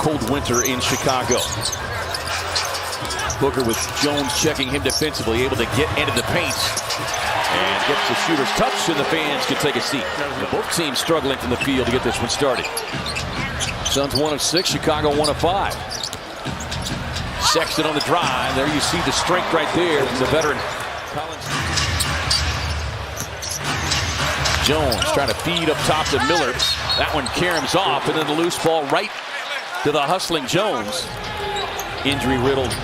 cold winter in Chicago. Booker with Jones checking him defensively, able to get into the paint. And gets the shooter's touch, and the fans can take a seat. Both teams struggling from the field to get this one started. Suns 1 of 6, Chicago 1 of 5. Sexton on the drive. There you see the strength right there from the veteran. Jones trying to feed up top to Miller. That one caroms off, and then the loose ball right to the hustling Jones. Injury-riddled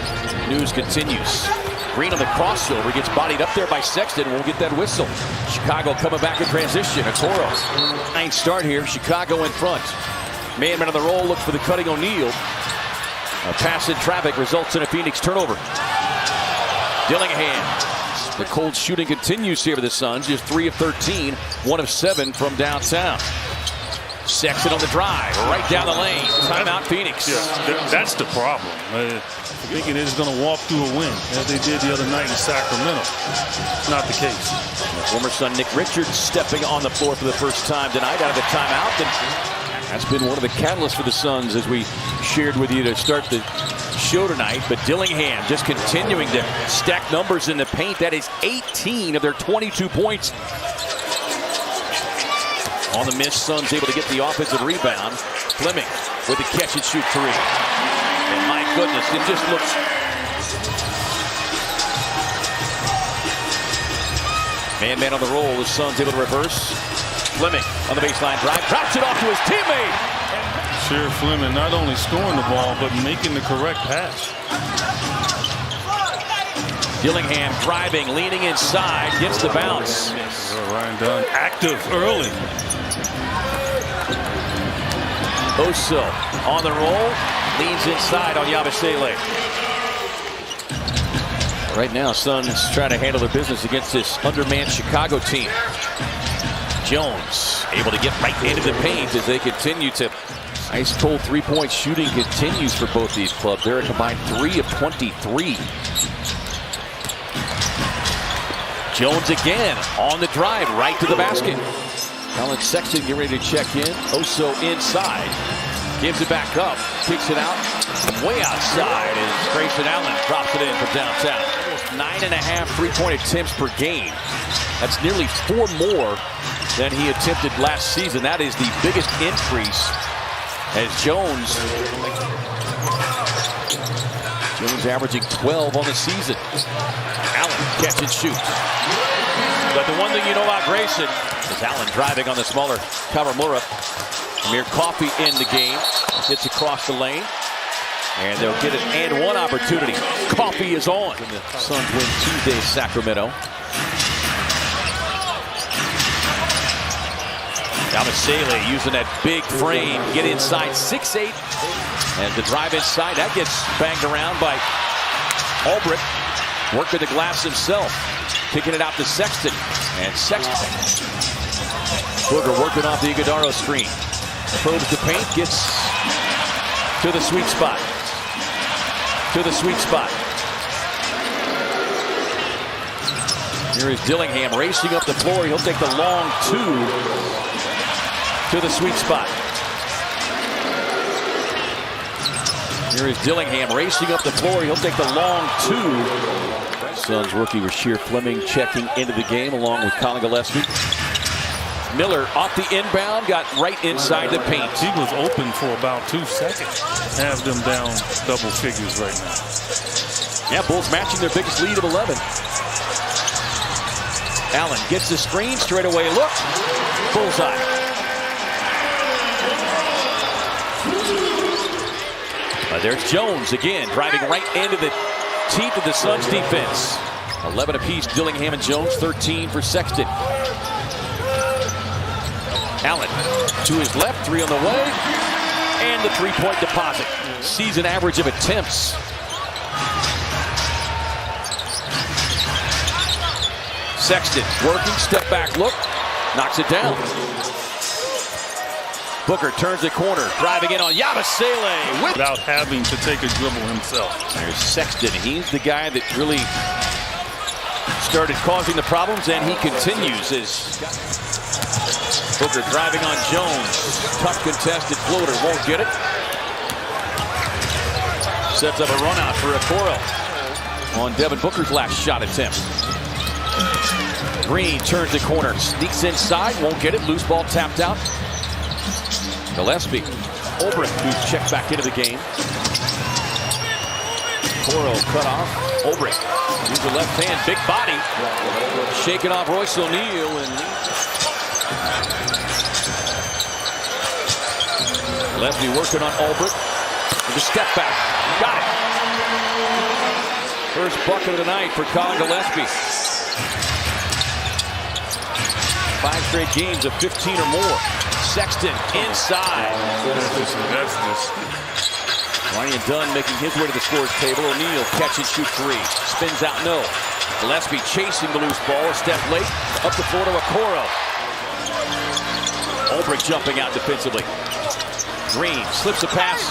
news continues. Green on the crossover, gets bodied up there by Sexton. Won't get that whistle. Chicago coming back in transition. Okoro. Ninth start here. Chicago in front. Man on the roll. Look for the cutting O'Neal. A pass in traffic results in a Phoenix turnover. Dillingham. The cold shooting continues here for the Suns. Just 3 of 13, 1 of 7 from downtown. Sexton on the drive, right down the lane. Timeout, Phoenix. Yeah, that's the problem. Thinking they're just going to walk through a win, as they did the other night in Sacramento. It's not the case. Former Sun Nick Richards stepping on the floor for the first time tonight out of the timeout. And that's been one of the catalysts for the Suns, as we shared with you to start the show tonight. But Dillingham just continuing to stack numbers in the paint. That is 18 of their 22 points. On the miss, Suns able to get the offensive rebound. Fleming with the catch and shoot three. And my goodness, it just looks... Man on the roll. The Suns able to reverse. Fleming on the baseline drive. Drops it off to his teammate. Sure, Fleming not only scoring the ball, but making the correct pass. Dillingham driving, leaning inside, gets the bounce. Ryan Dunn active early. Oso on the roll, leans inside on Yabusele. Right now, Suns trying to handle their business against this undermanned Chicago team. Jones able to get right into the paint as they continue to... Ice cold three-point shooting continues for both these clubs. They're a combined 3 of 23. Jones again on the drive, right to the basket. Colin Sexton getting ready to check in. Oso inside. Gives it back up. Kicks it out. Way outside. And Grayson Allen drops it in from downtown. 9.5 three-point attempts per game. That's nearly 4 more than he attempted last season. That is the biggest increase as Jones averaging 12 on the season. Allen catch and shoot. But the one thing you know about Grayson is Allen driving on the smaller Kawamura. Amir Coffey in the game. Hits across the lane. And they'll get an and one opportunity. Coffey is on. And the Suns win Tuesday in Sacramento. Yabusele using that big frame. Get inside 6'8". And the drive inside. That gets banged around by Albrecht. Working the glass himself. Kicking it out to Sexton. And Sexton. Booker working off the Iguodaro screen. Probes the paint. Gets to the sweet spot. To the sweet spot. Here is Dillingham racing up the floor. He'll take the long two to the sweet spot. Here is Dillingham racing up the floor. He'll take the long two. Suns rookie Rasheer Fleming checking into the game along with Colin Gillespie. Miller off the inbound, got right inside the paint. He was open for about 2 seconds. Have them down double figures right now. Yeah, Bulls matching their biggest lead of 11. Allen gets the screen, straight away look. Bullseye. There's Jones again, driving right into the teeth of the Suns defense. 11 apiece, Dillingham and Jones, 13 for Sexton. Allen to his left, 3 on the way, and the three-point deposit. Season average of attempts. Sexton working, step back look, knocks it down. Booker turns the corner, driving in on Yabusele without having to take a dribble himself. There's Sexton. He's the guy that really started causing the problems, and he continues as Booker driving on Jones. Tough contested floater, won't get it. Sets up a run out for Okoro on Devin Booker's last shot attempt. Green turns the corner, sneaks inside, won't get it. Loose ball tapped out. Gillespie. Olbrich, who's checked back into the game. Okoro cut off. Olbrich. Use the left hand, big body. Shaking off Royce O'Neal. And Gillespie working on Olbrich. With a step back. Got it. First bucket of the night for Colin Gillespie. 5 straight games of 15 or more. Sexton inside. Ryan Dunn making his way to the scores table. O'Neal catch and shoot 3. Spins out, no. Gillespie chasing the loose ball. A step late. Up the floor to Okoro. Olbrich jumping out defensively. Green slips a pass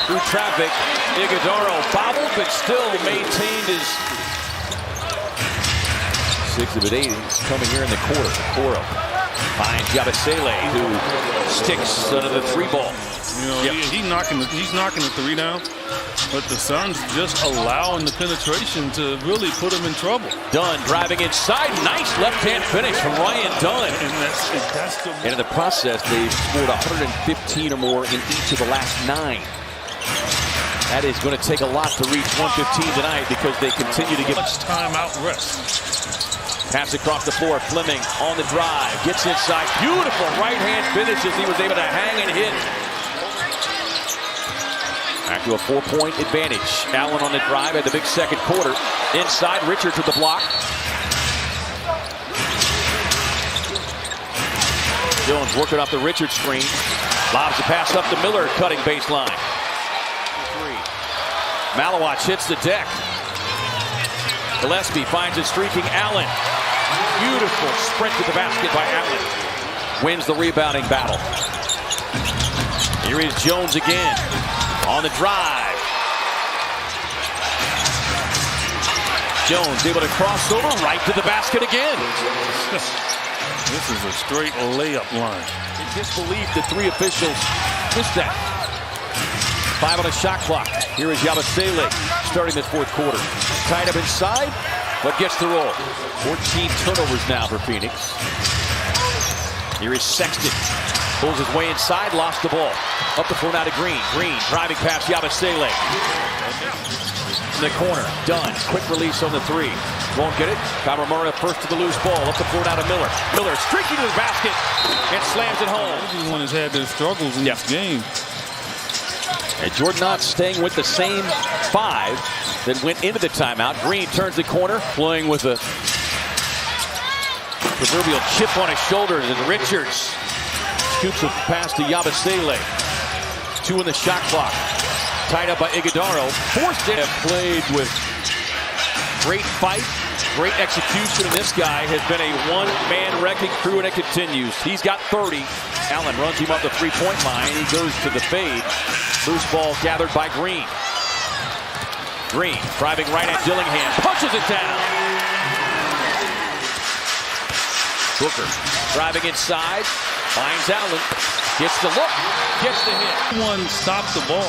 through traffic. Iguodaro bobbled, but still maintained his 6 of 8 coming here in the quarter. Okoro finds Yabusele, who sticks under the 3 ball. You know, he's knocking the 3 down, but the Suns just allowing the penetration to really put him in trouble. Dunn driving inside. Nice left-hand finish from Ryan Dunn. And in the process, they've scored 115 or more in each of the last 9. That is going to take a lot to reach 115 tonight because they continue to give much time out rest. Pass across the floor. Fleming on the drive. Gets inside. Beautiful right-hand finish as he was able to hang and hit. Back to a 4-point advantage. Allen on the drive at the big second quarter. Inside, Richards with the block. Jones working off the Richards screen. Lobs the pass up to Miller, cutting baseline. 3. Malawach hits the deck. Gillespie finds it streaking Allen. Beautiful sprint to the basket by Allen. Wins the rebounding battle. Here is Jones again. On the drive. Jones able to cross over right to the basket again. This is a straight layup line. In disbelief, the 3 officials missed that. 5 on the shot clock. Here is Yabusele starting this 4th quarter. Tied up inside, but gets the roll. 14 turnovers now for Phoenix. Here is Sexton. Pulls his way inside, lost the ball. Up the floor now to Green. Green driving past Yabusele. In the corner, Dunn. Quick release on the 3. Won't get it. Camarena first to the loose ball. Up the floor now to Miller. Miller streaking to the basket and slams it home. Everyone has had their struggles in this game. And Jordan Knott staying with the same 5 that went into the timeout. Green turns the corner, playing with a proverbial chip on his shoulders, and Richards scoops a pass to Yabusele. 2 in the shot clock. Tied up by Iguodaro. Forced it. Have played with great fight, great execution, and this guy has been a one-man wrecking crew, and it continues. He's got 30. Allen runs him up the 3-point line. He goes to the fade. Loose ball gathered by Green. Green driving right at Dillingham. Punches it down. Booker driving inside. Finds Allen. Gets the look. Gets the hit. One stopped the ball.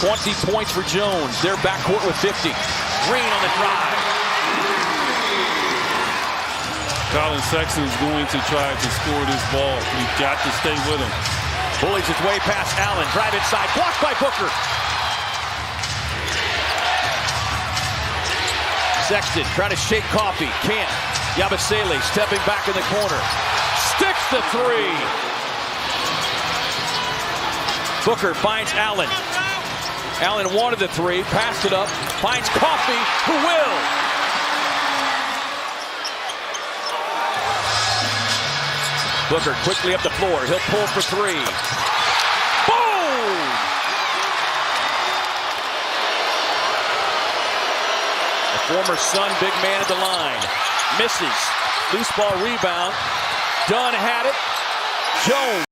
20 points for Jones. They're backcourt with 50. Green on the drive. Colin Sexton is going to try to score this ball. You've got to stay with him. Bullies his way past Allen. Drive inside. Blocked by Booker. Sexton trying to shake Coffee. Can't. Yabusele stepping back in the corner. Sticks the 3. Booker finds Allen. Allen wanted the 3. Passed it up. Finds Coffee, who will. Booker quickly up the floor. He'll pull for 3. Boom! The former Sun big man at the line. Misses. Loose ball rebound. Dunn had it. Jones.